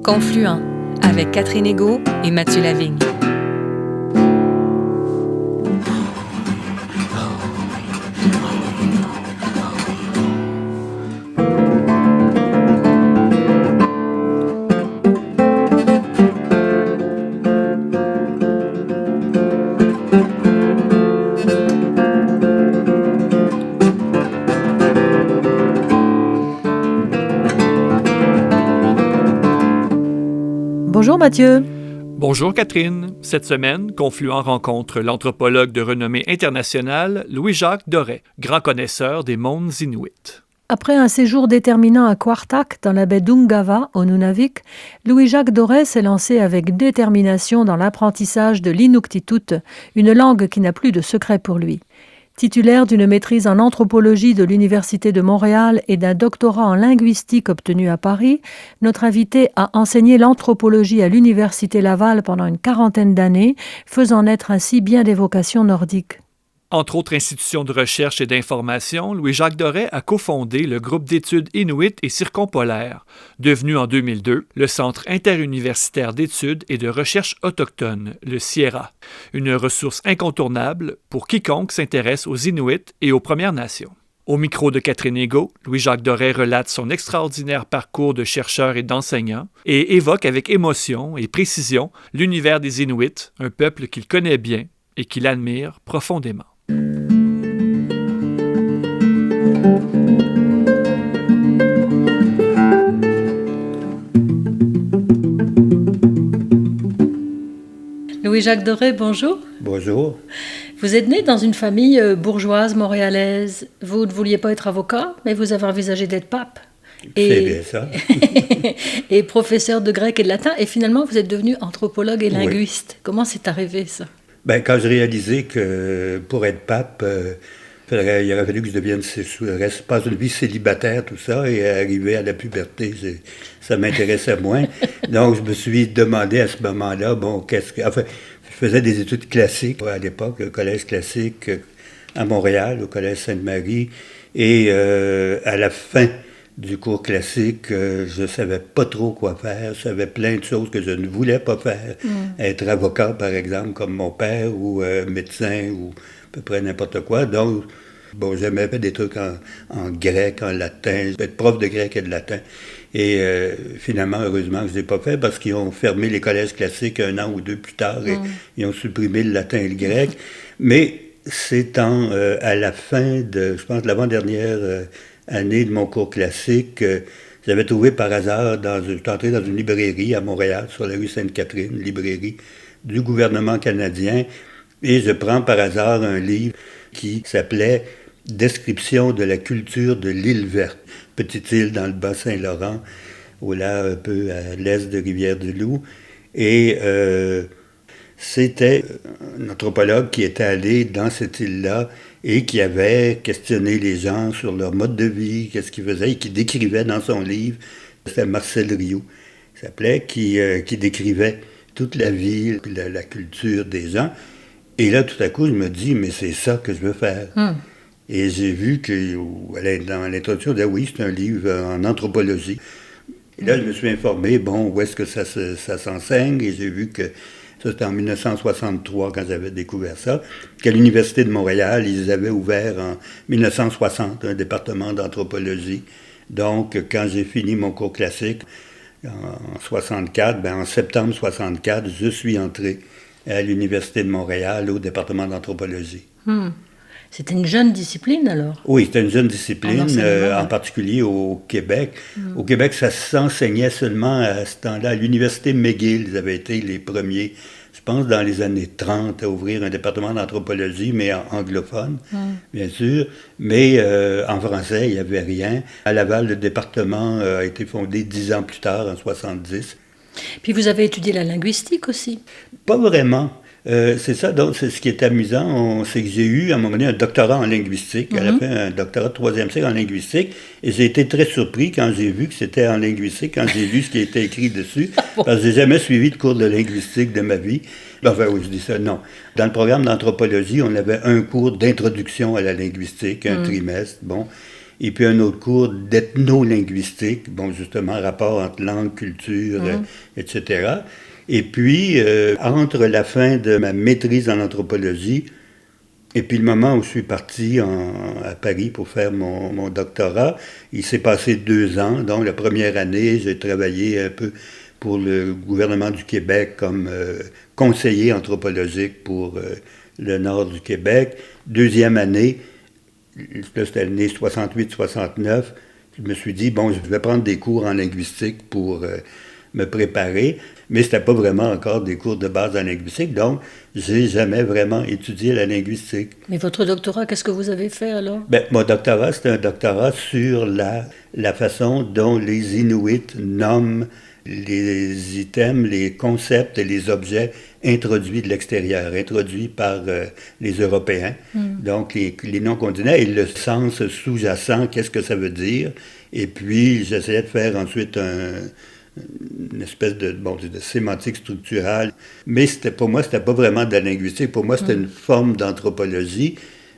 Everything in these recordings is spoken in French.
Confluent, avec Catherine Égaud et Mathieu Lavigne. Bonjour Mathieu. Bonjour Catherine. Cette semaine, Confluent rencontre l'anthropologue de renommée internationale Louis-Jacques Doré, grand connaisseur des mondes inuits. Après un séjour déterminant à Quartak, dans la baie d'Ungava, au Nunavik, Louis-Jacques Doré s'est lancé avec détermination dans l'apprentissage de l'Inuktitut, une langue qui n'a plus de secret pour lui. Titulaire d'une maîtrise en anthropologie de l'Université de Montréal et d'un doctorat en linguistique obtenu à Paris, notre invité a enseigné l'anthropologie à l'Université Laval pendant une quarantaine d'années, faisant naître ainsi bien des vocations nordiques. Entre autres institutions de recherche et d'information, Louis-Jacques Doré a cofondé le groupe d'études inuit et circumpolaires, devenu en 2002 le Centre interuniversitaire d'études et de recherche autochtones, le CIERA, une ressource incontournable pour quiconque s'intéresse aux Inuits et aux Premières Nations. Au micro de Catherine Égaud, Louis-Jacques Doré relate son extraordinaire parcours de chercheur et d'enseignant et évoque avec émotion et précision l'univers des Inuits, un peuple qu'il connaît bien et qu'il admire profondément. Louis-Jacques Doré, bonjour. Bonjour. Vous êtes né dans une famille bourgeoise montréalaise. Vous ne vouliez pas être avocat, mais vous avez envisagé d'être pape. C'est bien ça. Et professeur de grec et de latin. Et finalement, vous êtes devenu anthropologue et linguiste. Oui. Comment c'est arrivé, ça? Quand j'ai réalisé que pour être pape, il aurait fallu que je devienne pas une vie célibataire, tout ça, et arriver à la puberté, ça m'intéressait moins. Donc, je me suis demandé à ce moment-là, je faisais des études classiques à l'époque, le collège classique à Montréal, au collège Sainte-Marie, et à la fin du cours classique, je ne savais pas trop quoi faire. Je savais plein de choses que je ne voulais pas faire. Être avocat, par exemple, comme mon père, ou médecin, ou à peu près n'importe quoi. Donc, j'aimais faire des trucs en grec, en latin, être prof de grec et de latin. Et finalement, heureusement, je ne l'ai pas fait parce qu'ils ont fermé les collèges classiques un an ou deux plus tard et ils ont supprimé le latin et le grec. Mais c'est à la fin de, je pense, l'avant-dernière année de mon cours classique, j'avais trouvé par hasard, j'étais entré dans une librairie à Montréal, sur la rue Sainte-Catherine, une librairie du gouvernement canadien, et je prends par hasard un livre qui s'appelait « Description de la culture de l'île verte », petite île dans le Bas-Saint-Laurent, là un peu à l'est de Rivière-du-Loup, et c'était un anthropologue qui était allé dans cette île-là et qui avait questionné les gens sur leur mode de vie, qu'est-ce qu'ils faisaient, et qui décrivait dans son livre, c'était Marcel Rioux, il s'appelait, qui décrivait toute la vie, la culture des gens. Et là, tout à coup, je me dis, mais c'est ça que je veux faire. Et j'ai vu que, dans l'introduction, on disait, oui, c'est un livre en anthropologie. Et là, je me suis informé, où est-ce que ça s'enseigne, et j'ai vu que ça, c'était en 1963, quand j'avais découvert ça, qu'à l'Université de Montréal, ils avaient ouvert en 1960 un département d'anthropologie. Donc, quand j'ai fini mon cours classique, en 64, en septembre 64, je suis entré à l'Université de Montréal, au département d'anthropologie. C'était une jeune discipline, alors? Oui, c'était une jeune discipline, en particulier au Québec. Au Québec, ça s'enseignait seulement à ce temps-là. À l'Université McGill, ils avaient été les premiers, je pense, dans les années 30, à ouvrir un département d'anthropologie, mais anglophone, bien sûr. Mais en français, il n'y avait rien. À Laval, le département a été fondé 10 ans plus tard, en 70. Puis vous avez étudié la linguistique aussi? Pas vraiment. C'est ça, donc c'est ce qui est amusant, c'est que j'ai eu à un moment donné un doctorat en linguistique, à la fin un doctorat de 3e cycle en linguistique, et j'ai été très surpris quand j'ai vu que c'était en linguistique, quand j'ai lu ce qui était écrit dessus, parce que j'ai jamais suivi de cours de linguistique de ma vie. Oui, je dis ça, non. Dans le programme d'anthropologie, on avait un cours d'introduction à la linguistique, un trimestre, et puis un autre cours d'ethnolinguistique, bon, justement, rapport entre langue, culture, etc. Et puis, entre la fin de ma maîtrise en anthropologie et puis le moment où je suis parti à Paris pour faire mon doctorat, il s'est passé 2 ans. Donc, la première année, j'ai travaillé un peu pour le gouvernement du Québec comme conseiller anthropologique pour le nord du Québec. Deuxième année, là, c'était l'année 68-69, je me suis dit, bon, je vais prendre des cours en linguistique pour me préparer, mais c'était pas vraiment encore des cours de base en linguistique, donc j'ai jamais vraiment étudié la linguistique. Mais votre doctorat, qu'est-ce que vous avez fait alors? Ben, mon doctorat, c'était un doctorat sur la façon dont les Inuits nomment les items, les concepts et les objets introduits de l'extérieur, introduits par les Européens. Donc, les noms qu'on donnait et le sens sous-jacent, qu'est-ce que ça veut dire. Et puis, j'essayais de faire ensuite une espèce de sémantique structurale. Mais pour moi, c'était pas vraiment de la linguistique. Pour moi, c'était une forme d'anthropologie.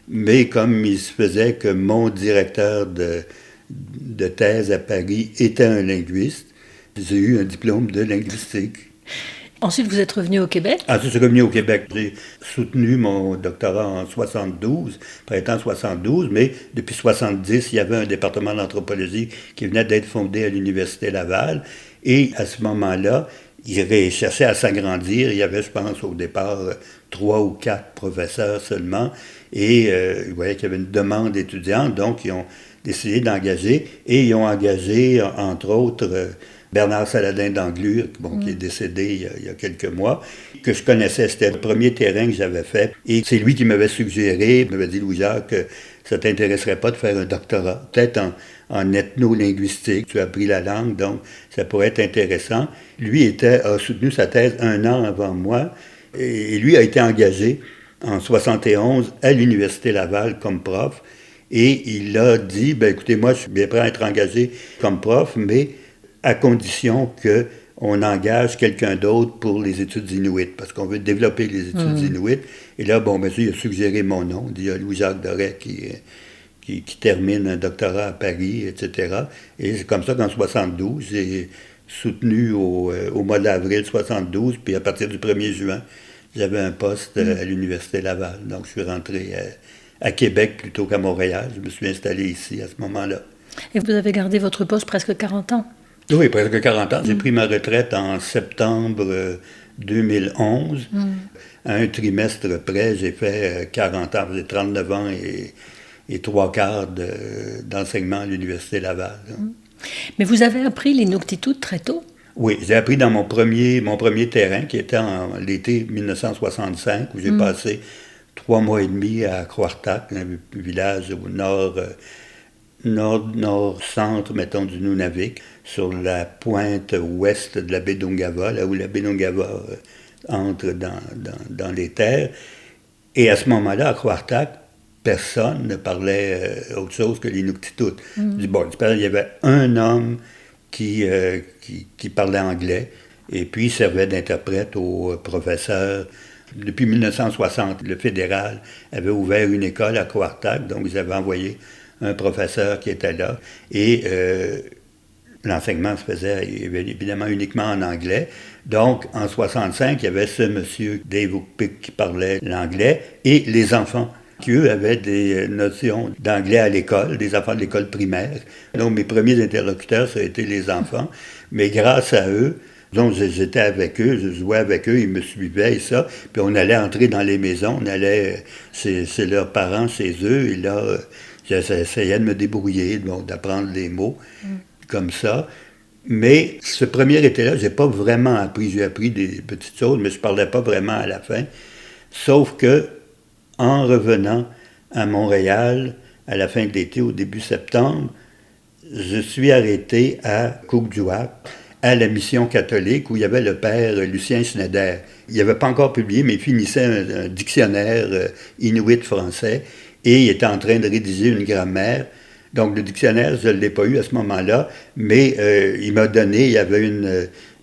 Mais comme il se faisait que mon directeur de thèse à Paris était un linguiste, j'ai eu un diplôme de linguistique. Ensuite, vous êtes revenu au Québec? Ensuite, je suis revenu au Québec. J'ai soutenu mon doctorat en 72, printemps 72, mais depuis 70, il y avait un département d'anthropologie qui venait d'être fondé à l'Université Laval. Et à ce moment-là, il cherchait à s'agrandir. Il y avait, je pense, au départ, 3 ou 4 professeurs seulement. Et ils voyaient qu'il y avait une demande étudiante, donc ils ont décidé d'engager. Et ils ont engagé, entre autres, Bernard Saladin d'Anglure, qui est décédé il y a quelques mois, que je connaissais. C'était le premier terrain que j'avais fait. Et c'est lui qui m'avait suggéré, il m'avait dit, Louis-Jacques, que ça ne t'intéresserait pas de faire un doctorat, peut-être en ethno-linguistique. Tu as appris la langue, donc ça pourrait être intéressant. Lui a soutenu sa thèse 1 an avant moi, et lui a été engagé en 71 à l'Université Laval comme prof. Et il a dit, écoutez, moi, je suis bien prêt à être engagé comme prof, mais à condition qu'on engage quelqu'un d'autre pour les études inuites, parce qu'on veut développer les études inuites. Et là, monsieur, il a suggéré mon nom. Il y a Louis-Jacques Doré qui termine un doctorat à Paris, etc. Et c'est comme ça qu'en 72, j'ai soutenu au mois d'avril 72, puis à partir du 1er juin, j'avais un poste à l'Université Laval. Donc, je suis rentré à Québec plutôt qu'à Montréal. Je me suis installé ici à ce moment-là. Et vous avez gardé votre poste presque 40 ans? Oui, presque 40 ans. J'ai pris ma retraite en septembre 2011. À un trimestre près, j'ai fait 40 ans. J'ai 39 ans et 3/4 d'enseignement à l'Université Laval. Mais vous avez appris l'Inuktitut très tôt? Oui, j'ai appris dans mon premier terrain, qui était en l'été 1965, où j'ai passé 3 mois et demi à Quartac, un village au nord-centre, mettons, du Nunavik, sur la pointe ouest de la baie d'Ungava, là où la baie d'Ungava entre dans les terres. Et à ce moment-là, à Quartac, personne ne parlait autre chose que l'Inuktitut. Il y avait un homme qui parlait anglais, et puis il servait d'interprète aux professeurs. Depuis 1960, le fédéral avait ouvert une école à Quartac, donc ils avaient envoyé un professeur qui était là, et l'enseignement se faisait évidemment uniquement en anglais. Donc, en 65, il y avait ce monsieur Dave Ookpik qui parlait l'anglais, et les enfants qui, eux, avaient des notions d'anglais à l'école, des enfants de l'école primaire. Donc, mes premiers interlocuteurs, ça a été les enfants, mais grâce à eux, donc j'étais avec eux, je jouais avec eux, ils me suivaient et ça, puis on allait entrer dans les maisons, on allait chez leurs parents, chez eux, et là, j'essayais de me débrouiller, d'apprendre les mots, comme ça. Mais ce premier été-là, j'ai pas vraiment appris. J'ai appris des petites choses, mais je parlais pas vraiment à la fin. Sauf que, en revenant à Montréal, à la fin de l'été, au début septembre, je suis arrêté à Cookduak, à la mission catholique, où il y avait le père Lucien Schneider. Il n'avait pas encore publié, mais il finissait un dictionnaire inuit français, et il était en train de rédiger une grammaire. Donc, le dictionnaire, je ne l'ai pas eu à ce moment-là, mais il m'a donné, il y avait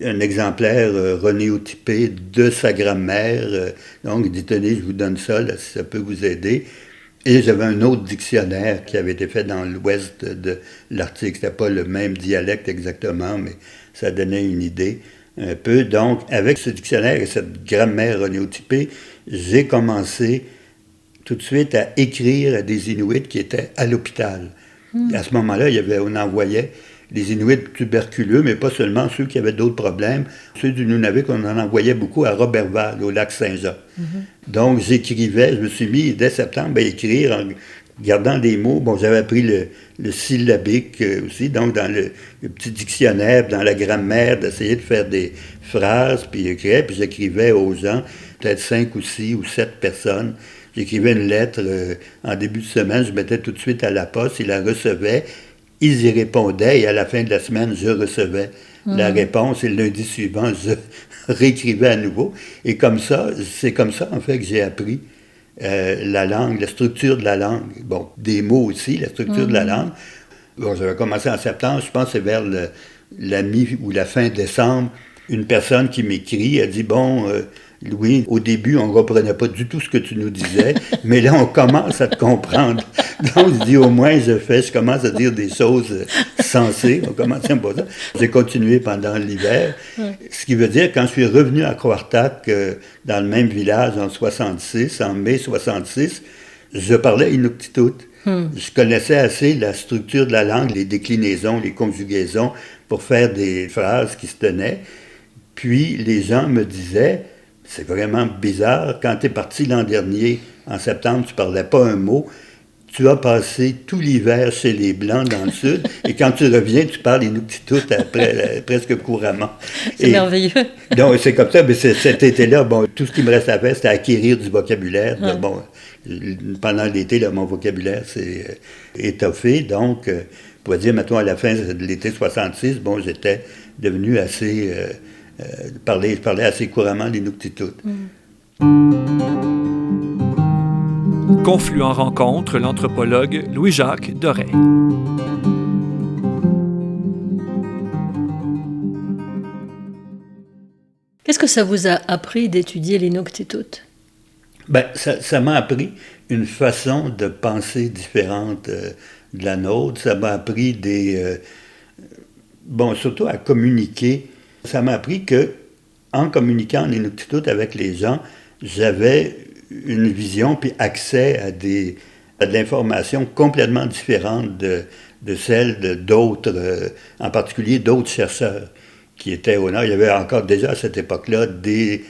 un exemplaire renéotypé de sa grammaire. Donc, il dit, tenez, je vous donne ça, là, si ça peut vous aider. Et j'avais un autre dictionnaire qui avait été fait dans l'ouest de l'Arctique. C'était pas le même dialecte exactement, mais ça donnait une idée un peu. Donc, avec ce dictionnaire et cette grammaire onéotypée, j'ai commencé tout de suite à écrire à des Inuits qui étaient à l'hôpital. À ce moment-là, on envoyait les Inuits tuberculeux, mais pas seulement ceux qui avaient d'autres problèmes. Ceux du Nunavik, on en envoyait beaucoup à Roberval, au lac Saint-Jean. Donc, j'écrivais, je me suis mis dès septembre à écrire en gardant des mots. Bon, j'avais appris le syllabique aussi, donc dans le petit dictionnaire, dans la grammaire, d'essayer de faire des phrases, puis écrire, puis j'écrivais aux gens, peut-être 5 ou 6 ou 7 personnes. J'écrivais une lettre en début de semaine, je mettais tout de suite à la poste, ils la recevaient, ils y répondaient, et à la fin de la semaine, je recevais la réponse, et le lundi suivant, je réécrivais à nouveau. Et comme ça, c'est comme ça, en fait, que j'ai appris la langue, la structure de la langue. Bon, des mots aussi, la structure de la langue. Bon, j'avais commencé en septembre, je pense que c'est vers la mi- ou la fin décembre, une personne qui m'écrit, elle dit, bon, Louis, au début, on ne comprenait pas du tout ce que tu nous disais, mais là, on commence à te comprendre. Donc, je dis, au moins, je commence à dire des choses sensées. On commence à me poser ça. J'ai continué pendant l'hiver. Ce qui veut dire, quand je suis revenu à Quartac, dans le même village en mai 66, je parlais Inuktitut. Je connaissais assez la structure de la langue, les déclinaisons, les conjugaisons, pour faire des phrases qui se tenaient. Puis, les gens me disaient, c'est vraiment bizarre, quand tu es parti l'an dernier, en septembre, tu ne parlais pas un mot, tu as passé tout l'hiver chez les Blancs dans le sud, et quand tu reviens, tu parles Inuktitut après, presque couramment. C'est merveilleux. Donc, c'est comme ça, mais cet été-là, bon, tout ce qui me reste à faire, c'était acquérir du vocabulaire. Ouais. Bon, pendant l'été, là, mon vocabulaire s'est étoffé, donc, pour dire, mettons, à la fin de l'été 66, bon, j'étais devenu assez... je parlais assez couramment l'Inuktitut. Confluent rencontre l'anthropologue Louis-Jacques Doré. Qu'est-ce que ça vous a appris d'étudier l'Inuktitut? Ben, ça m'a appris une façon de penser différente de la nôtre. Ça m'a appris surtout à communiquer. Ça m'a appris que, en communiquant en Inuktitut avec les gens, j'avais une vision puis accès à de l'information complètement différente de celle d'autres, en particulier d'autres chercheurs qui étaient au Nord. Il y avait encore déjà à cette époque-là des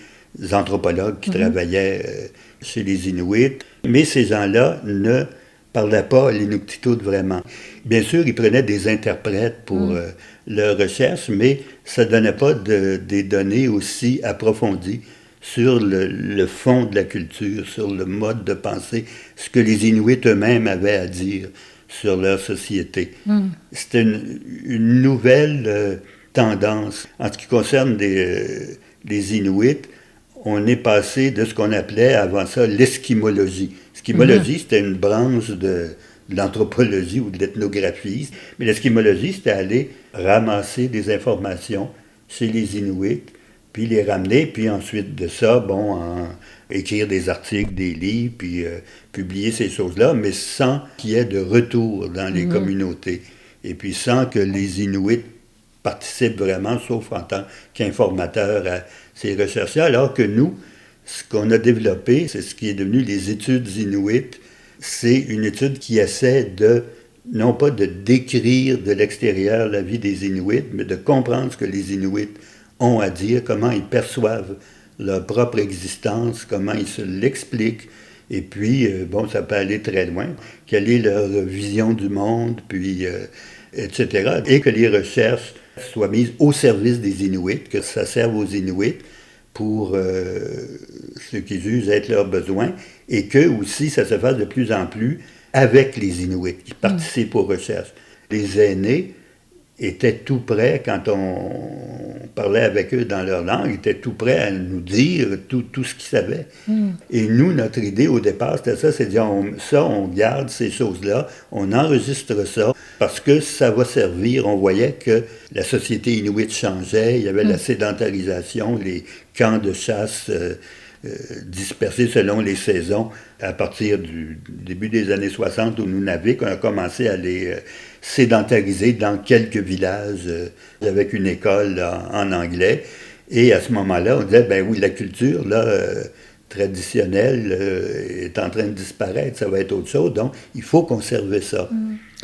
anthropologues qui travaillaient chez les Inuits, mais ces gens-là ne parlaient pas l'Inuktitut vraiment. Bien sûr, ils prenaient des interprètes pour leurs recherches, mais ça ne donnait pas des données aussi approfondies sur le fond de la culture, sur le mode de pensée, ce que les Inuits eux-mêmes avaient à dire sur leur société. C'était une nouvelle tendance. En ce qui concerne les Inuits, on est passé de ce qu'on appelait avant ça l'esquimologie. L'esquimologie, c'était une branche de l'anthropologie ou de l'ethnographie, mais l'esquimologie, c'était aller ramasser des informations chez les Inuits, puis les ramener, puis ensuite de ça, écrire des articles, des livres, puis publier ces choses-là, mais sans qu'il y ait de retour dans les communautés. Et puis sans que les Inuits participent vraiment, sauf en tant qu'informateurs à ces recherches-là, alors que nous, ce qu'on a développé, c'est ce qui est devenu les études Inuits. C'est une étude qui essaie non pas de décrire de l'extérieur la vie des Inuits, mais de comprendre ce que les Inuits ont à dire, comment ils perçoivent leur propre existence, comment ils se l'expliquent, et puis, ça peut aller très loin, quelle est leur vision du monde, puis, etc. Et que les recherches soient mises au service des Inuits, que ça serve aux Inuits pour ce qu'ils jugent être leurs besoins, et que aussi ça se fasse de plus en plus avec les Inuits qui participent aux recherches. Les aînés étaient tout prêts, quand on parlait avec eux dans leur langue, ils étaient tout prêts à nous dire tout ce qu'ils savaient. Et nous, notre idée au départ, c'était ça, c'est de dire, on garde ces choses-là, on enregistre ça, parce que ça va servir. On voyait que la société inuite changeait, il y avait la sédentarisation, les camps de chasse dispersés selon les saisons. À partir du début des années 60 au Nunavik, on a commencé à les sédentariser dans quelques villages avec une école en anglais. Et à ce moment-là, on disait, ben oui, la culture, là, traditionnelle est en train de disparaître, ça va être autre chose, donc il faut conserver ça.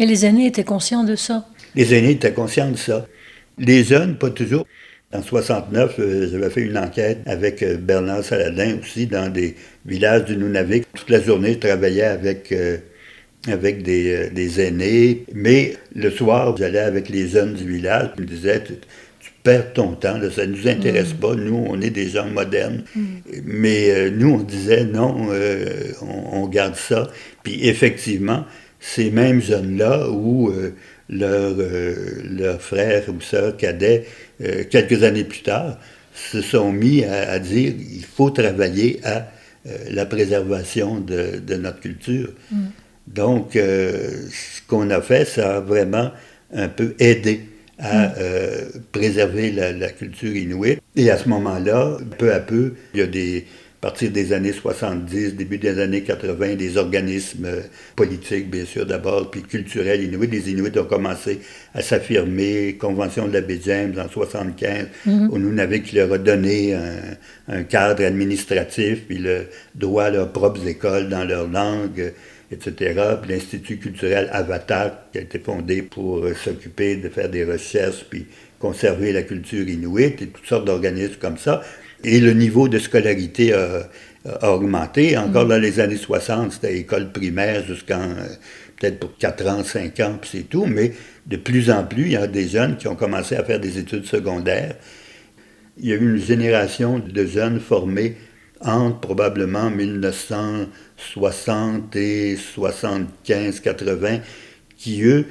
Et les aînés étaient conscients de ça? Les aînés étaient conscients de ça. Les jeunes, pas toujours. En 69, j'avais fait une enquête avec Bernard Saladin aussi dans des villages du Nunavik. Toute la journée, je travaillais avec des aînés, mais le soir, j'allais avec les jeunes du village. Ils me disaient, tu perds ton temps, là, ça ne nous intéresse pas. Nous, on est des gens modernes. Mais nous, on disait, non, on garde ça. Puis effectivement, ces mêmes jeunes-là, où leurs frères ou sœurs cadets, quelques années plus tard, se sont mis à dire il faut travailler à la préservation de notre culture. Donc, ce qu'on a fait, ça a vraiment un peu aidé à préserver la culture inuit. Et à ce moment-là, peu à peu, il y a à partir des années 70, début des années 80, des organismes politiques, bien sûr, d'abord, puis culturels inuits. Les Inuits ont commencé à s'affirmer. Convention de la baie James en 75, au Nunavik qui leur a donné un cadre administratif, puis le droit à leurs propres écoles dans leur langue, etc. Puis l'Institut culturel Avatar, qui a été fondé pour s'occuper de faire des recherches, puis conserver la culture inuite, et toutes sortes d'organismes comme ça. Et le niveau de scolarité a augmenté. Encore dans les années 60, c'était école primaire jusqu'en peut-être pour 4 ans, 5 ans, puis c'est tout. Mais de plus en plus, il y a des jeunes qui ont commencé à faire des études secondaires. Il y a eu une génération de jeunes formés entre probablement 1960 et 75, 80, qui, eux,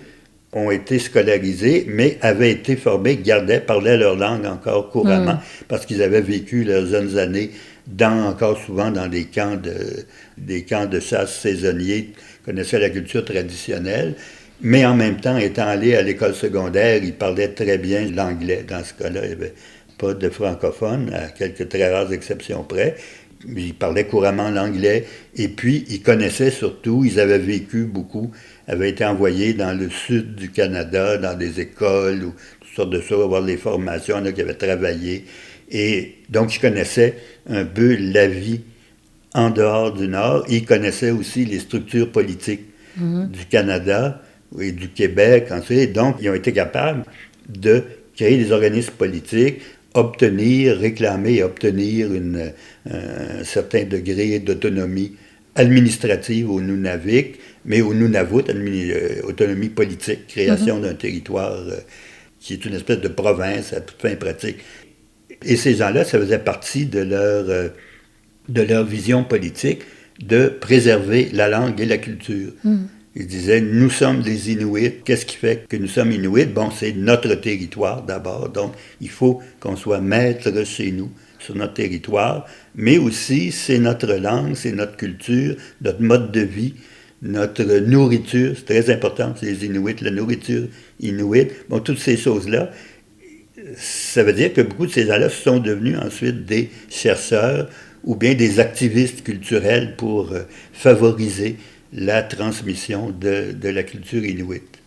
ont été scolarisés, mais avaient été formés, parlaient leur langue encore couramment, parce qu'ils avaient vécu leurs jeunes années encore souvent dans des camps de chasse saisonniers, connaissaient la culture traditionnelle, mais en même temps, étant allés à l'école secondaire, ils parlaient très bien l'anglais. Dans ce cas-là, il n'y avait pas de francophones, à quelques très rares exceptions près. Ils parlaient couramment l'anglais, et puis ils connaissaient surtout, ils avaient vécu beaucoup, avaient été envoyés dans le sud du Canada, dans des écoles, ou toutes sortes de choses, avoir des formations, il y en a qui avaient travaillé. Et donc, ils connaissaient un peu la vie en dehors du Nord. Ils connaissaient aussi les structures politiques du Canada et du Québec. Ensuite. Donc, ils ont été capables de créer des organismes politiques, réclamer et obtenir un certain degré d'autonomie administrative au Nunavik, mais au Nunavut, autonomie politique, création d'un territoire qui est une espèce de province à toute fin pratique. Et ces gens-là, ça faisait partie de leur vision politique de préserver la langue et la culture. Ils disaient, nous sommes des Inuits. Qu'est-ce qui fait que nous sommes Inuits? Bon, c'est notre territoire d'abord, donc il faut qu'on soit maître chez nous, sur notre territoire, mais aussi c'est notre langue, c'est notre culture, notre mode de vie, notre nourriture, c'est très important pour les Inuits, la nourriture inuite. Bon, toutes ces choses-là, ça veut dire que beaucoup de ces gens-là sont devenus ensuite des chercheurs ou bien des activistes culturels pour favoriser la transmission de la culture inuite.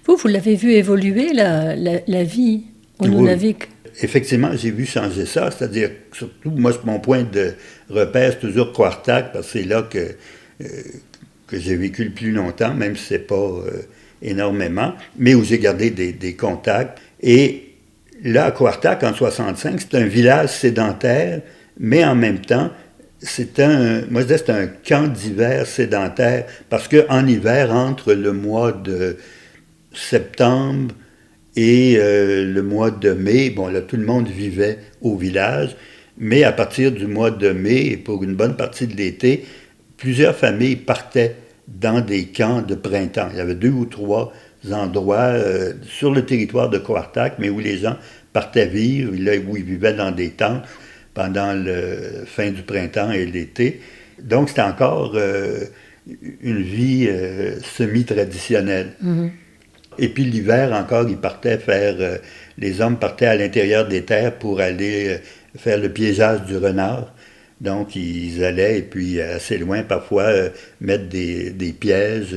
Vous l'avez vu évoluer, la vie au Nunavik? Effectivement, j'ai vu changer ça, c'est-à-dire, surtout, moi, mon point de repère, c'est toujours Quartac, parce que c'est là que j'ai vécu le plus longtemps, même si c'est pas énormément, mais où j'ai gardé des contacts. Et là, à Quartac, en 65, c'est un village sédentaire, mais en même temps, c'était un camp d'hiver sédentaire, parce qu'en hiver, entre le mois de septembre et le mois de mai, bon là, tout le monde vivait au village, mais à partir du mois de mai, et pour une bonne partie de l'été, plusieurs familles partaient dans des camps de printemps. Il y avait 2 ou 3 endroits sur le territoire de Quartac, mais où les gens partaient vivre, là où ils vivaient dans des tentes pendant la fin du printemps et l'été. Donc, c'était encore une vie semi-traditionnelle. Et puis l'hiver encore, ils partaient les hommes partaient à l'intérieur des terres pour aller faire le piégeage du renard. Donc, ils allaient, et puis assez loin, parfois, mettre des pièges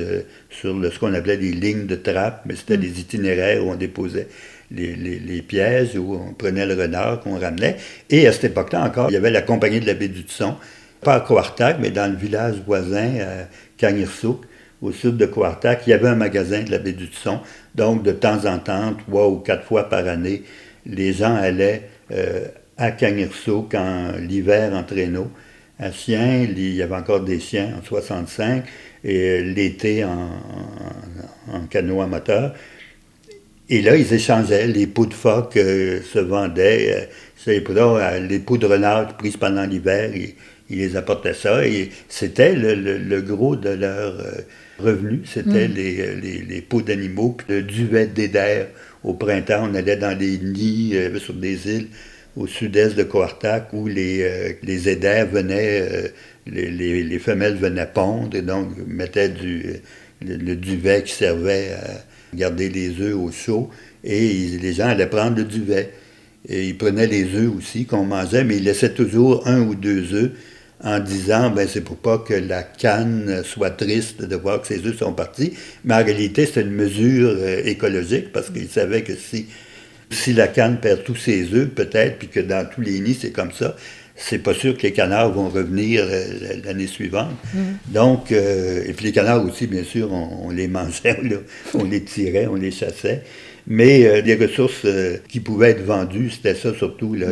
sur ce qu'on appelait des lignes de trappe, mais c'était des itinéraires où on déposait les pièges, où on prenait le renard qu'on ramenait. Et à cette époque-là encore, il y avait la compagnie de la baie du Tson, pas à Coartac, mais dans le village voisin, à Kangirsouk, au sud de Coartac, il y avait un magasin de la baie du Tson. Donc, de temps en temps, 3 ou 4 fois par année, les gens allaient à Kangirsouk l'hiver en traîneau. À Sien, il y avait encore des Siens en 65, et l'été en canot à moteur. Et là, ils échangeaient. Les peaux de phoque se vendaient. Les peaux de renard prises pendant l'hiver, ils les apportaient ça. Et c'était le gros de leur revenu. C'était les peaux d'animaux, puis le duvet d'Éder. Au printemps, on allait dans des nids sur des îles au sud-est de Coartac où les Éders venaient, les femelles venaient pondre et donc mettaient le duvet qui servait à garder les œufs au chaud, et les gens allaient prendre le duvet. Et ils prenaient les œufs aussi qu'on mangeait, mais ils laissaient toujours 1 ou 2 œufs en disant, c'est pour pas que la canne soit triste de voir que ses œufs sont partis. Mais en réalité, c'était une mesure écologique, parce qu'ils savaient que si la canne perd tous ses œufs, peut-être, puis que dans tous les nids, c'est comme ça, c'est pas sûr que les canards vont revenir l'année suivante. Donc, et puis les canards aussi, bien sûr, on les mangeait, on les tirait, on les chassait. Mais les ressources qui pouvaient être vendues, c'était ça surtout, là,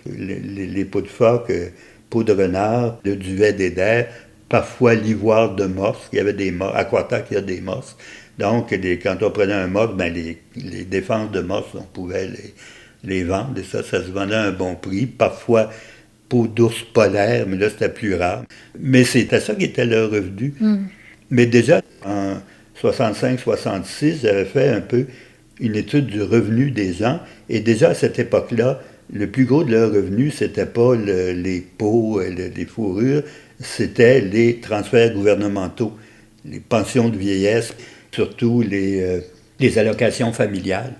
les peaux de phoque, peaux de renard, le duvet d'Éder, parfois l'ivoire de morse. Il y avait des morses. À Coartac, il y a des morses. Donc, quand on prenait un morse, les défenses de morse, on pouvait les vendre. Et ça se vendait à un bon prix. Parfois, peau d'ours polaire, mais là, c'était plus rare. Mais c'était ça qui était leur revenu. Mais déjà, en 65-66, j'avais fait un peu une étude du revenu des gens. Et déjà, à cette époque-là, le plus gros de leur revenu, c'était pas les peaux, les fourrures, c'était les transferts gouvernementaux, les pensions de vieillesse, surtout les allocations familiales.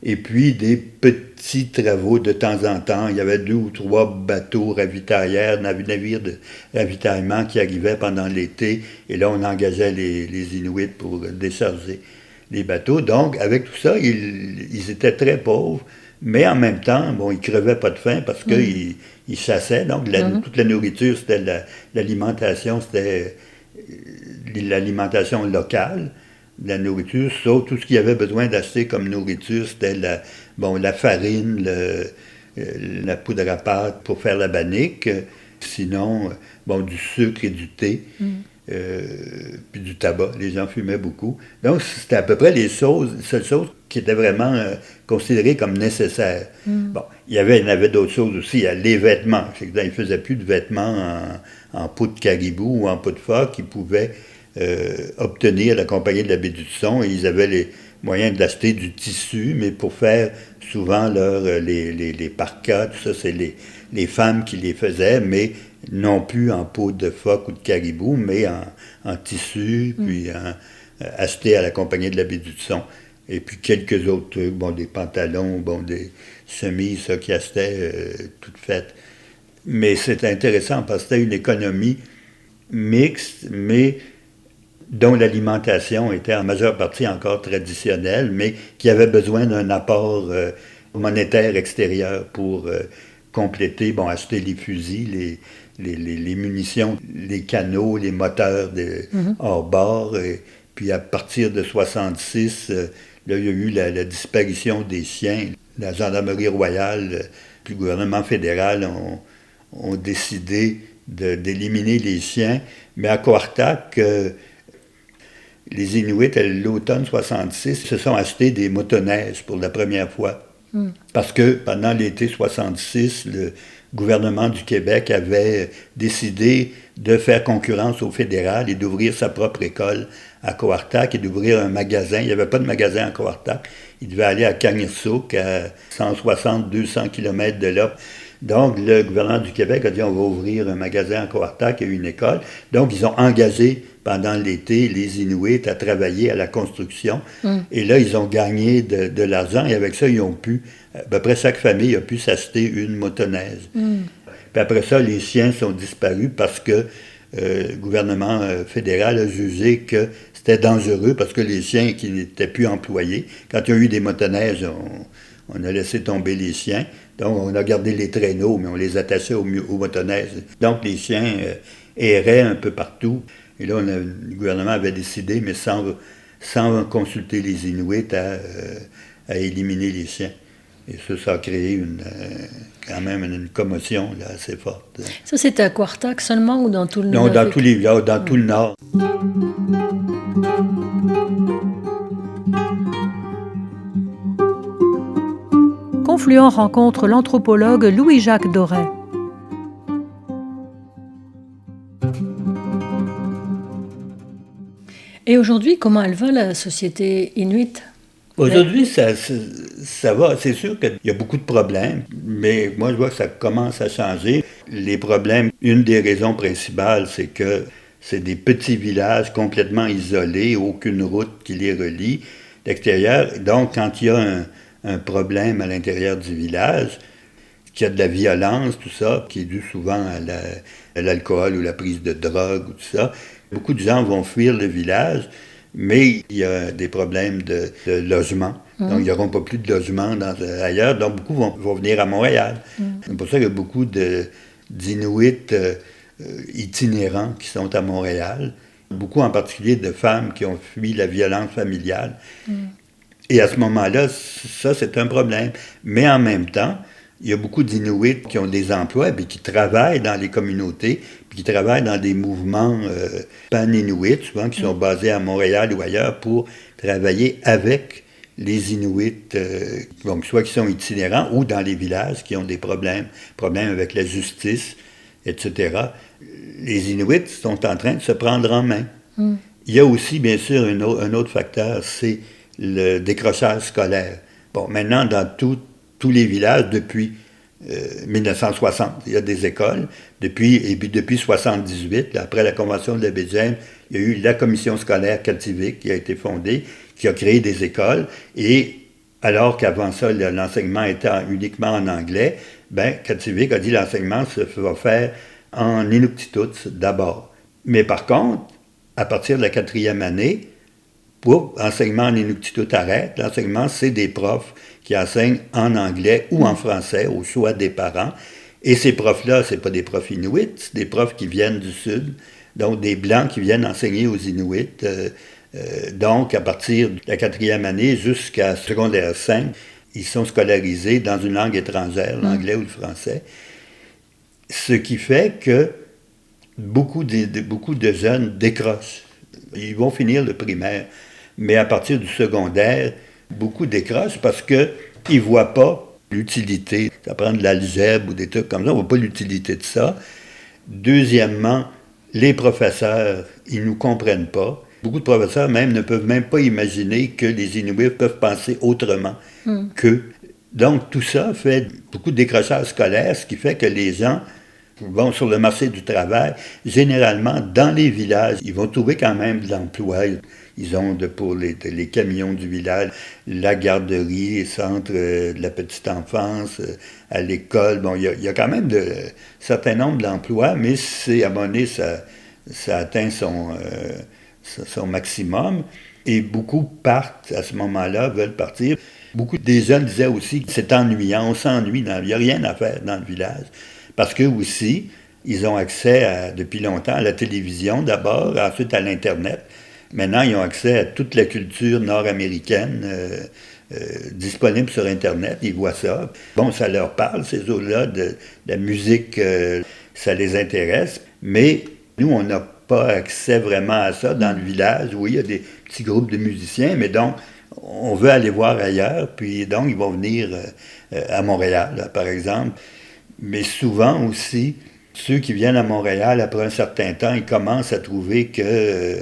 Et puis des petits travaux de temps en temps. Il y avait 2 ou 3 bateaux ravitailleurs, navires de ravitaillement qui arrivaient pendant l'été. Et là, on engageait les Inuits pour décharger les bateaux. Donc, avec tout ça, ils étaient très pauvres. Mais en même temps, ils ne crevaient pas de faim parce qu'ils chassaient. Donc, toute la nourriture, c'était l'alimentation, c'était l'alimentation locale. La nourriture, sauf tout ce qu'il y avait besoin d'acheter comme nourriture, c'était la farine, la poudre à pâte pour faire la bannique. Sinon, du sucre et du thé. Puis du tabac. Les gens fumaient beaucoup. Donc, c'était à peu près les seules choses qui étaient vraiment considérées comme nécessaires. Il y en avait d'autres choses aussi. Les vêtements. Ils ne faisaient plus de vêtements en peau de caribou ou en peau de phoque. Ils pouvaient obtenir la compagnie de la baie du Tson, et ils avaient les moyens d'acheter du tissu, mais pour faire souvent les parkas, tout ça, c'est les femmes qui les faisaient, mais non plus en peau de phoque ou de caribou, mais en tissu, puis acheté à la compagnie de la baie du Tson. Et puis quelques autres trucs, des pantalons, des chemises, ça, qui achetaient toutes faites. Mais c'était intéressant parce que c'était une économie mixte, mais dont l'alimentation était en majeure partie encore traditionnelle, mais qui avait besoin d'un apport monétaire extérieur pour compléter, acheter les fusils, les munitions, les canots, les moteurs hors-bord. Puis à partir de 1966, là, il y a eu la disparition des chiens. La gendarmerie royale, puis le gouvernement fédéral ont décidé d'éliminer les chiens. Mais à Coartac, les Inuits, à l'automne 66, se sont achetés des motoneiges pour la première fois. Parce que pendant l'été 66, le gouvernement du Québec avait décidé de faire concurrence au fédéral et d'ouvrir sa propre école à Coartac et d'ouvrir un magasin. Il n'y avait pas de magasin à Coartac. Il devait aller à Kangirsouk, à 160-200 km de là. Donc, le gouvernement du Québec a dit, on va ouvrir un magasin à Coartac et une école. Donc, ils ont engagé pendant l'été les Inuits à travailler à la construction. Et là, ils ont gagné de l'argent. Et avec ça, ils ont pu, à peu près chaque famille a pu s'acheter une motoneige. Puis après ça, les chiens sont disparus parce que le gouvernement fédéral a jugé que c'était dangereux parce que les chiens qui n'étaient plus employés, quand il y a eu des motoneiges, on a laissé tomber les chiens. Donc, on a gardé les traîneaux, mais on les attachait aux motoneiges. Donc, les chiens erraient un peu partout. Et là, le gouvernement avait décidé, mais sans consulter les Inuits, à éliminer les chiens. Et ça a créé quand même une commotion là, assez forte. Ça, c'était à Quartac seulement ou dans tout le Nord? Non, dans tous les villages, dans tout le Nord. Confluent rencontre l'anthropologue Louis-Jacques Doré. Et aujourd'hui, comment elle va, la société inuite? Aujourd'hui, ça va. C'est sûr qu'il y a beaucoup de problèmes, mais moi, je vois que ça commence à changer. Les problèmes, une des raisons principales, c'est que c'est des petits villages complètement isolés, aucune route qui les relie d'extérieur. Donc, quand il y a un problème à l'intérieur du village, qu'il y a de la violence, tout ça, qui est dû souvent à l'alcool ou la prise de drogue ou tout ça, beaucoup de gens vont fuir le village, mais il y a des problèmes de logement. Donc, il n'y aura pas plus de logement ailleurs. Donc, beaucoup vont venir à Montréal. C'est pour ça qu'il y a beaucoup d'Inuits itinérants qui sont à Montréal. Beaucoup en particulier de femmes qui ont fui la violence familiale. Et à ce moment-là, ça, c'est un problème. Mais en même temps, il y a beaucoup d'Inuits qui ont des emplois et qui travaillent dans les communautés, puis qui travaillent dans des mouvements pan-Inuits, souvent qui sont basés à Montréal ou ailleurs, pour travailler avec les Inuits, donc soit qui sont itinérants ou dans les villages qui ont des problèmes avec la justice, etc. Les Inuits sont en train de se prendre en main. Il y a aussi, bien sûr, un autre facteur, c'est le décrochage scolaire. Bon, maintenant, dans tous les villages, depuis 1960, il y a des écoles. Depuis 1978, après la Convention de la baie James, il y a eu la commission scolaire Kativik qui a été fondée, qui a créé des écoles. Et alors qu'avant ça, l'enseignement était uniquement en anglais, Kativik a dit l'enseignement se va faire en Inuktitut d'abord. Mais par contre, à partir de la 4e année, l'enseignement en Inuktitut arrête. L'enseignement, c'est des profs qui enseignent en anglais ou en français, au choix des parents. Et ces profs-là, ce n'est pas des profs Inuits, c'est des profs qui viennent du Sud, donc des Blancs qui viennent enseigner aux Inuits. Donc, à partir de la 4e année jusqu'à secondaire 5, ils sont scolarisés dans une langue étrangère, l'anglais ou le français. Ce qui fait que beaucoup de jeunes décrochent. Ils vont finir le primaire. Mais à partir du secondaire, beaucoup décrochent parce qu'ils ne voient pas l'utilité. Ça prend de l'algèbre ou des trucs comme ça, on ne voit pas l'utilité de ça. Deuxièmement, les professeurs, ils ne nous comprennent pas. Beaucoup de professeurs même ne peuvent même pas imaginer que les Inuits peuvent penser autrement qu'eux. Donc tout ça fait beaucoup de décrochage scolaire, ce qui fait que les gens vont sur le marché du travail. Généralement, dans les villages, ils vont trouver quand même de l'emploi. Ils ont pour les camions du village, la garderie, les centres de la petite enfance, à l'école. Bon, il y a quand même un certain nombre d'emplois, mais à un moment donné, ça atteint son maximum. Et beaucoup partent à ce moment-là, veulent partir. Beaucoup des jeunes disaient aussi que c'est ennuyant, on s'ennuie, il n'y a rien à faire dans le village. Parce qu'eux aussi, ils ont accès depuis longtemps à la télévision d'abord, ensuite à l'Internet. Maintenant, ils ont accès à toute la culture nord-américaine disponible sur Internet. Ils voient ça. Bon, ça leur parle, ces autres-là, de la musique, ça les intéresse. Mais nous, on n'a pas accès vraiment à ça dans le village. Oui, il y a des petits groupes de musiciens, mais donc, on veut aller voir ailleurs. Puis donc, ils vont venir à Montréal, là, par exemple. Mais souvent aussi, ceux qui viennent à Montréal, après un certain temps, ils commencent à trouver que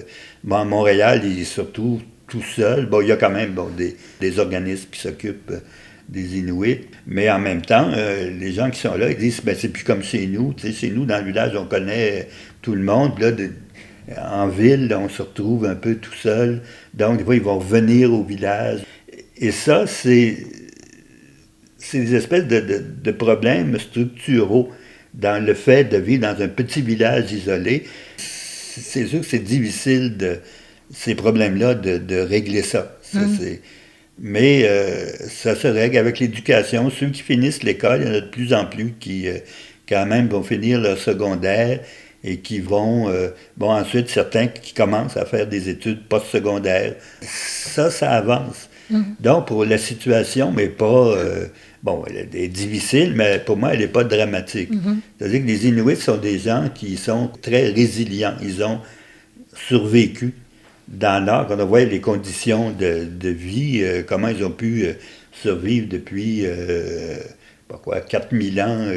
Montréal, il est surtout tout seul. Bon, il y a quand même des organismes qui s'occupent des Inuits, mais en même temps, les gens qui sont là, ils disent, c'est plus comme chez nous. Tu sais, chez nous, dans le village, on connaît tout le monde. Là, en ville, là, on se retrouve un peu tout seul. Donc, des fois, ils vont revenir au village. Et ça, c'est des espèces de problèmes structuraux. dans le fait de vivre dans un petit village isolé. C'est sûr que c'est difficile, ces problèmes-là, de régler ça. Mais ça se règle avec l'éducation. Ceux qui finissent l'école, il y en a de plus en plus qui, quand même, vont finir leur secondaire et qui vont ensuite, certains qui commencent à faire des études postsecondaires. Ça avance. Donc, pour la situation, mais pas... elle est difficile, mais pour moi, elle n'est pas dramatique. C'est-à-dire que les Inuits sont des gens qui sont très résilients. Ils ont survécu dans l'art. Quand on voit les conditions de vie, comment ils ont pu survivre depuis 4000 ans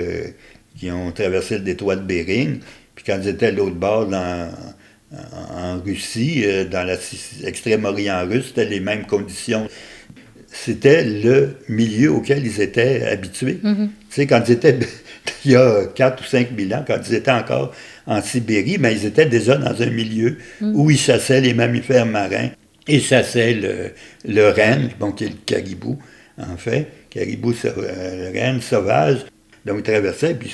qui ont traversé le détroit de Bering. Puis quand ils étaient à l'autre bord en Russie, dans l'extrême-orient russe, c'était les mêmes conditions. C'était le milieu auquel ils étaient habitués. Tu sais, quand ils étaient, il y a 4 ou 5 000 ans, quand ils étaient encore en Sibérie, ils étaient déjà dans un milieu où ils chassaient les mammifères marins et chassaient le renne, qui est le caribou, en fait, le renne sauvage. Donc, ils traversaient, puis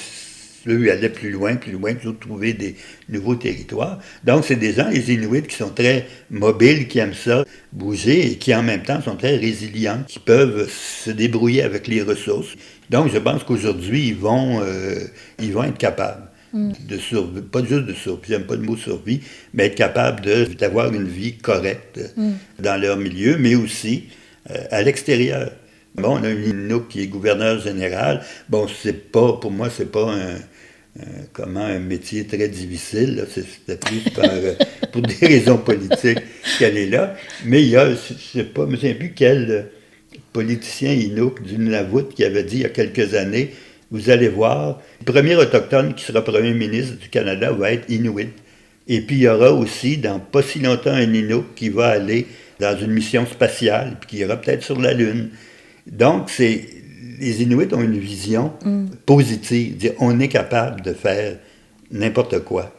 eux, ils allaient plus loin, toujours trouver des nouveaux territoires. Donc, c'est des gens, les Inuits, qui sont très mobiles, qui aiment ça, bouger, et qui, en même temps, sont très résilients, qui peuvent se débrouiller avec les ressources. Donc, je pense qu'aujourd'hui, ils vont être capables de survivre, pas juste de survie, j'aime pas le mot survie, mais être capables d'avoir une vie correcte dans leur milieu, mais aussi à l'extérieur. On a un Inuk qui est gouverneur général. Pour moi, c'est pas un métier très difficile. Là. C'était plus pour des raisons politiques qu'elle est là. Mais il y a, je me souviens plus quel politicien Inuk du Nunavut qui avait dit il y a quelques années, vous allez voir, le premier autochtone qui sera premier ministre du Canada va être Inuit. Et puis il y aura aussi, dans pas si longtemps, un Inuk qui va aller dans une mission spatiale, puis qui ira peut-être sur la Lune. Donc, les Inuits ont une vision positive. Dire, on est capable de faire n'importe quoi.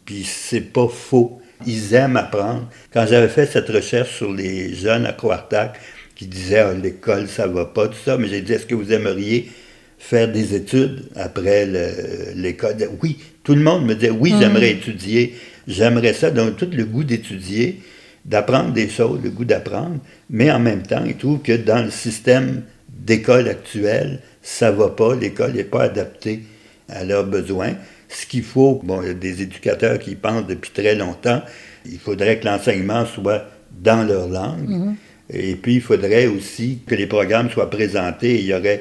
Puis c'est pas faux. Ils aiment apprendre. Quand j'avais fait cette recherche sur les jeunes à Quartac qui disaient l'école, ça va pas, tout ça, mais j'ai dit, est-ce que vous aimeriez faire des études après l'école? Oui, tout le monde me disait, oui, j'aimerais étudier, j'aimerais ça. Donc, tout le goût d'étudier, d'apprendre des choses, le goût d'apprendre, mais en même temps, ils trouvent que dans le système d'école actuel, ça va pas, l'école n'est pas adaptée à leurs besoins. Ce qu'il faut, il y a des éducateurs qui y pensent depuis très longtemps, il faudrait que l'enseignement soit dans leur langue, et puis il faudrait aussi que les programmes soient présentés, il y aurait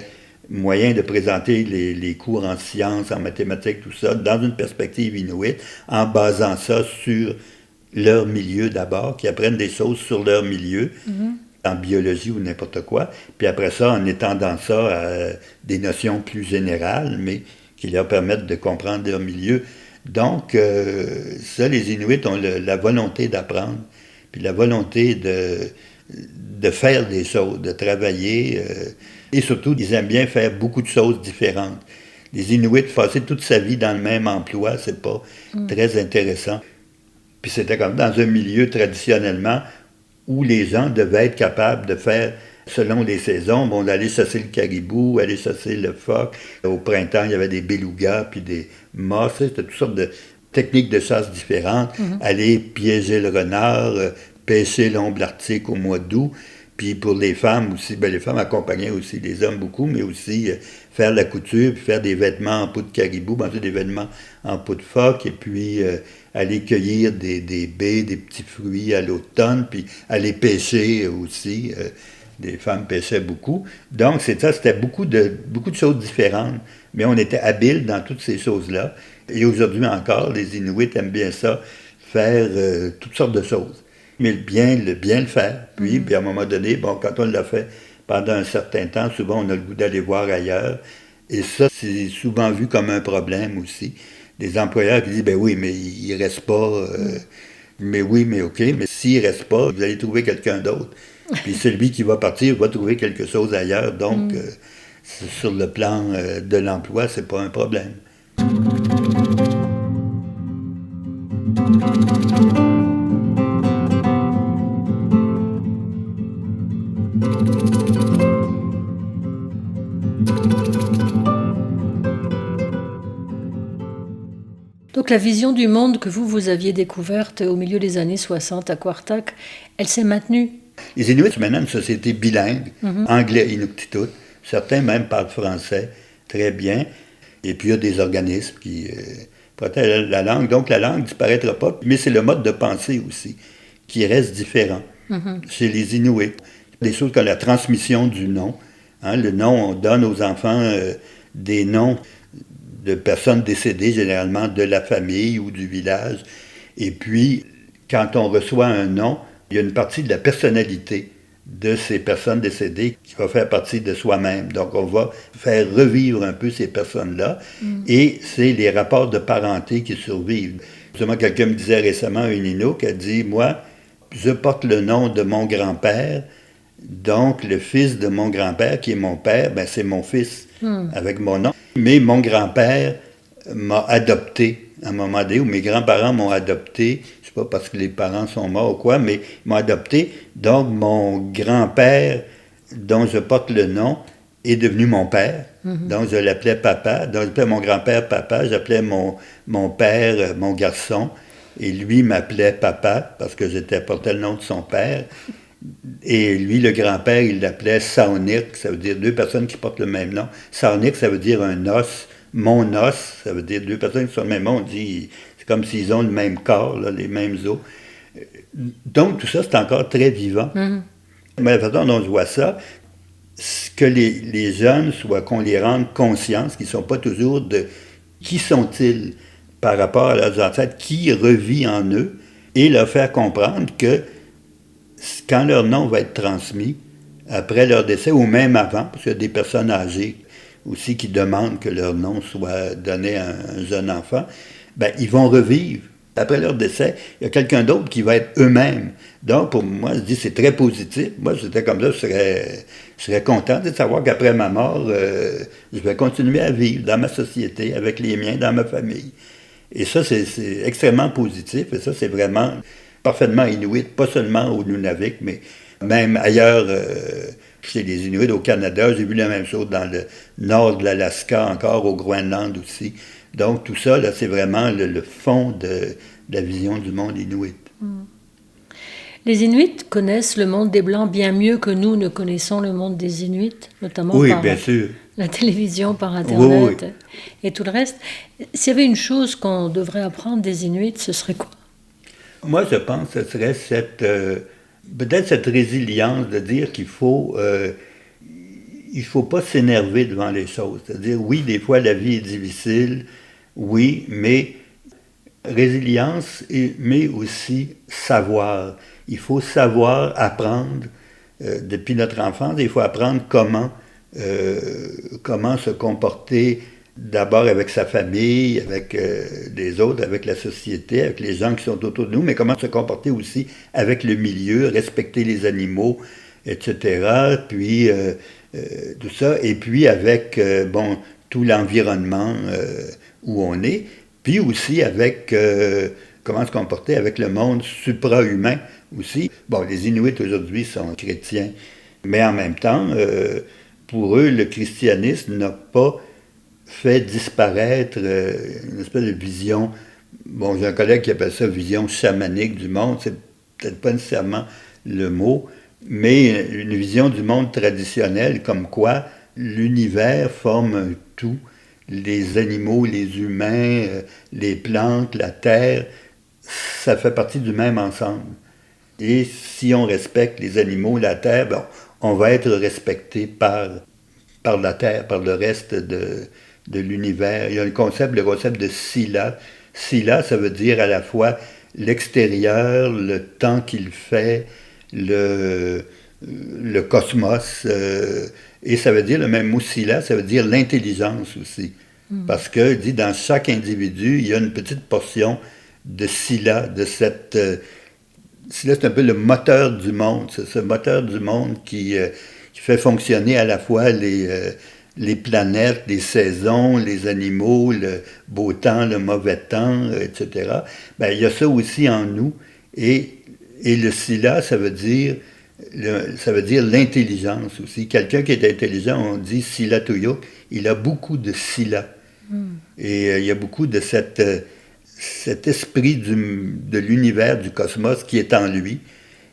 moyen de présenter les cours en sciences, en mathématiques, tout ça, dans une perspective inuite, en basant ça sur leur milieu d'abord, qui apprennent des choses sur leur milieu, en biologie ou n'importe quoi, puis après ça, en étendant ça à des notions plus générales, mais qui leur permettent de comprendre leur milieu. Donc, ça, les Inuits ont la volonté d'apprendre, puis la volonté de faire des choses, de travailler, et surtout, ils aiment bien faire beaucoup de choses différentes. Les Inuits, passer toute sa vie dans le même emploi, c'est pas très intéressant. Puis c'était comme dans un milieu traditionnellement où les gens devaient être capables de faire, selon les saisons, d'aller chasser le caribou, aller chasser le phoque. Au printemps, il y avait des belugas, puis des mâts, c'était toutes sortes de techniques de chasse différentes. Aller piéger le renard, pêcher l'ombre arctique au mois d'août. Puis pour les femmes aussi, les femmes accompagnaient aussi les hommes beaucoup, mais aussi faire la couture, puis faire des vêtements en peau de caribou, des vêtements en peau de phoque, et puis aller cueillir des baies, des petits fruits à l'automne, puis aller pêcher aussi. Des femmes pêchaient beaucoup. Donc c'était beaucoup de choses différentes, mais on était habiles dans toutes ces choses-là. Et aujourd'hui encore, les Inuits aiment bien ça, faire toutes sortes de choses. Mais bien le faire. Puis à un moment donné, quand on l'a fait pendant un certain temps, souvent on a le goût d'aller voir ailleurs. Et ça, c'est souvent vu comme un problème aussi. Des employeurs qui disent, oui, mais il ne reste pas. Mais oui, mais OK, mais s'il ne reste pas, vous allez trouver quelqu'un d'autre. Puis celui qui va partir va trouver quelque chose ailleurs. Donc, sur le plan de l'emploi, c'est pas un problème. donc la vision du monde que vous aviez découverte au milieu des années 60 à Quartac, elle s'est maintenue? Les Inuits sont maintenant une société bilingue, anglais Inuktitut. Certains même parlent français très bien. Et puis il y a des organismes qui protègent la langue. Donc la langue ne disparaîtra pas, mais c'est le mode de pensée aussi qui reste différent chez les Inuits. Des choses comme la transmission du nom. Le nom, on donne aux enfants des noms de personnes décédées, généralement de la famille ou du village. Et puis, quand on reçoit un nom, il y a une partie de la personnalité de ces personnes décédées qui va faire partie de soi-même. Donc, on va faire revivre un peu ces personnes-là. Et c'est les rapports de parenté qui survivent. Justement, quelqu'un me disait récemment, une Inuk, elle dit, moi, je porte le nom de mon grand-père, donc le fils de mon grand-père, qui est mon père, ben c'est mon fils, avec mon nom. Mais mon grand-père m'a adopté à un moment donné, où mes grands-parents m'ont adopté, je ne sais pas parce que les parents sont morts ou quoi, mais ils m'ont adopté. Donc mon grand-père, dont je porte le nom, est devenu mon père. Donc je l'appelais papa. Donc j'appelais mon grand-père papa, j'appelais mon père mon garçon, et lui m'appelait papa, parce que portais le nom de son père. Et lui, le grand-père, il l'appelait Saonik, ça veut dire deux personnes qui portent le même nom. Saonik, ça veut dire un os. Mon os, ça veut dire deux personnes qui sont le même nom. On dit, c'est comme s'ils ont le même corps, là, les mêmes os. Donc, tout ça, c'est encore très vivant. Mais la façon dont je vois ça, c'est que les jeunes, soit qu'on les rende conscients, qu'ils ne sont pas toujours de qui sont-ils par rapport à leurs ancêtres, qui revit en eux, et leur faire comprendre que quand leur nom va être transmis, après leur décès, ou même avant, parce qu'il y a des personnes âgées aussi qui demandent que leur nom soit donné à un jeune enfant, ben, ils vont revivre. Après leur décès, il y a quelqu'un d'autre qui va être eux-mêmes. Donc, pour moi, je dis c'est très positif. Moi, si j'étais comme ça, je serais content de savoir qu'après ma mort, je vais continuer à vivre dans ma société, avec les miens, dans ma famille. Et ça, c'est extrêmement positif. Et ça, c'est vraiment parfaitement inuit, pas seulement au Nunavik, mais même ailleurs, chez les Inuits au Canada. J'ai vu la même chose dans le nord de l'Alaska, encore au Groenland aussi. Donc tout ça, là, c'est vraiment le fond de la vision du monde inuit. Les Inuits connaissent le monde des Blancs bien mieux que nous ne connaissons le monde des Inuits, notamment par bien sûr. La télévision, par Internet oui. et tout le reste. S'il y avait une chose qu'on devrait apprendre des Inuits, ce serait quoi? Moi, je pense que ce serait peut-être cette résilience de dire qu'il faut pas s'énerver devant les choses. C'est-à-dire, oui, des fois, la vie est difficile, oui, mais résilience, mais aussi savoir. Il faut savoir apprendre depuis notre enfance. Il faut apprendre comment se comporter d'abord avec sa famille, avec les autres, avec la société, avec les gens qui sont autour de nous, mais comment se comporter aussi avec le milieu, respecter les animaux, etc. Puis tout ça, et puis avec tout l'environnement où on est, puis aussi avec comment se comporter avec le monde supra-humain aussi. Bon, les Inuits aujourd'hui sont chrétiens, mais en même temps, pour eux, le christianisme n'a pas fait disparaître une espèce de vision. Bon, j'ai un collègue qui appelle ça vision chamanique du monde, c'est peut-être pas nécessairement le mot, mais une vision du monde traditionnel, comme quoi l'univers forme un tout, les animaux, les humains, les plantes, la terre, ça fait partie du même ensemble. Et si on respecte les animaux, la terre, on va être respecté par la terre, par le reste de l'univers. Il y a le concept de Sila. Sila, ça veut dire à la fois l'extérieur, le temps qu'il fait, le cosmos, et ça veut dire, le même mot Sila, ça veut dire l'intelligence aussi. Parce que, dit, dans chaque individu, il y a une petite portion de Sila, de cette... Sila, c'est un peu le moteur du monde. C'est ce moteur du monde qui fait fonctionner à la fois les planètes, les saisons, les animaux, le beau temps, le mauvais temps, etc. Il y a ça aussi en nous. Et le Sila, ça veut dire l'intelligence aussi. Quelqu'un qui est intelligent, on dit Sila Tuyuk, il a beaucoup de Sila. Et il y a beaucoup de cette cet esprit de l'univers, du cosmos qui est en lui.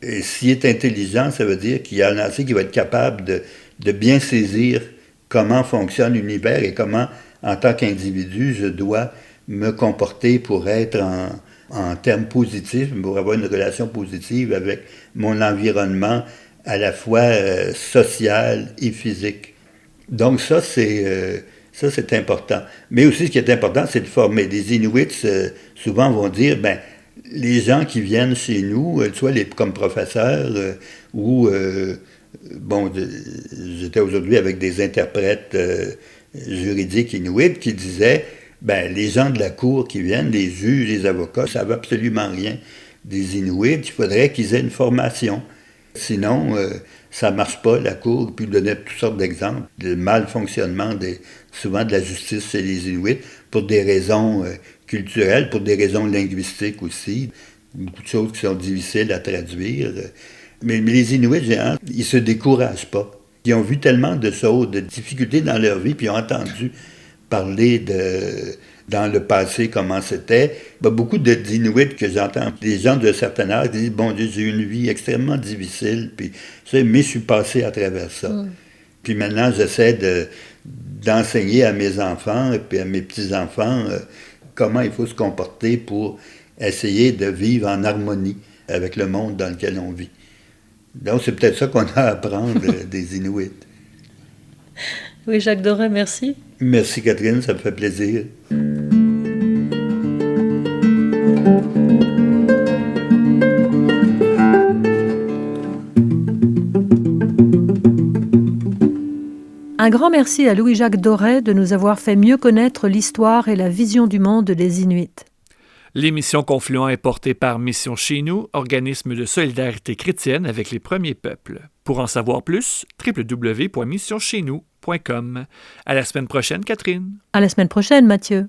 Et s'il est intelligent, ça veut dire qu'il y en a assez qui va être capable de bien saisir comment fonctionne l'univers et comment, en tant qu'individu, je dois me comporter pour être en termes positifs, pour avoir une relation positive avec mon environnement, à la fois social et physique. Donc ça, c'est important. Mais aussi, ce qui est important, c'est de former. Les Inuits, souvent, vont dire, les gens qui viennent chez nous, soit comme professeurs, j'étais aujourd'hui avec des interprètes juridiques inuits qui disaient, les gens de la cour qui viennent, les juges, les avocats, ne savent absolument rien des Inuits. Il faudrait qu'ils aient une formation. Sinon, ça ne marche pas, la cour. Puis, il donnait toutes sortes d'exemples de mal-fonctionnement, souvent de la justice chez les Inuits, pour des raisons culturelles, pour des raisons linguistiques aussi. Beaucoup de choses qui sont difficiles à traduire. Mais les Inuits géants, ils ne se découragent pas. Ils ont vu tellement de choses, de difficultés dans leur vie, puis ils ont entendu parler dans le passé, comment c'était. Beaucoup d'Inuits que j'entends, des gens de certain âge, disent « Bon Dieu, j'ai eu une vie extrêmement difficile, puis mais je suis passé à travers ça. Puis maintenant, j'essaie d'enseigner à mes enfants et puis à mes petits-enfants comment il faut se comporter pour essayer de vivre en harmonie avec le monde dans lequel on vit. » Donc, c'est peut-être ça qu'on a à apprendre des Inuits. Oui, Jacques Doré, merci. Merci Catherine, ça me fait plaisir. Un grand merci à Louis-Jacques Doré de nous avoir fait mieux connaître l'histoire et la vision du monde des Inuits. L'émission Confluent est portée par Mission Chez Nous, organisme de solidarité chrétienne avec les premiers peuples. Pour en savoir plus, www.missioncheznous.com. À la semaine prochaine, Catherine. À la semaine prochaine, Mathieu.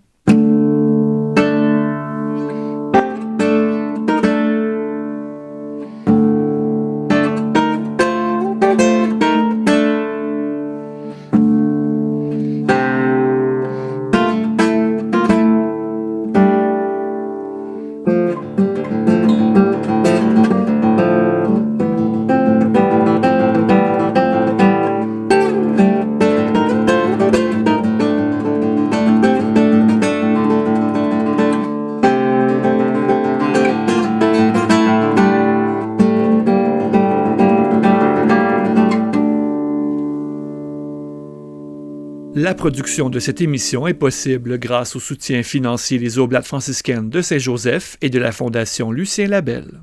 La production de cette émission est possible grâce au soutien financier des Oblates franciscaines de Saint-Joseph et de la Fondation Lucien Labelle.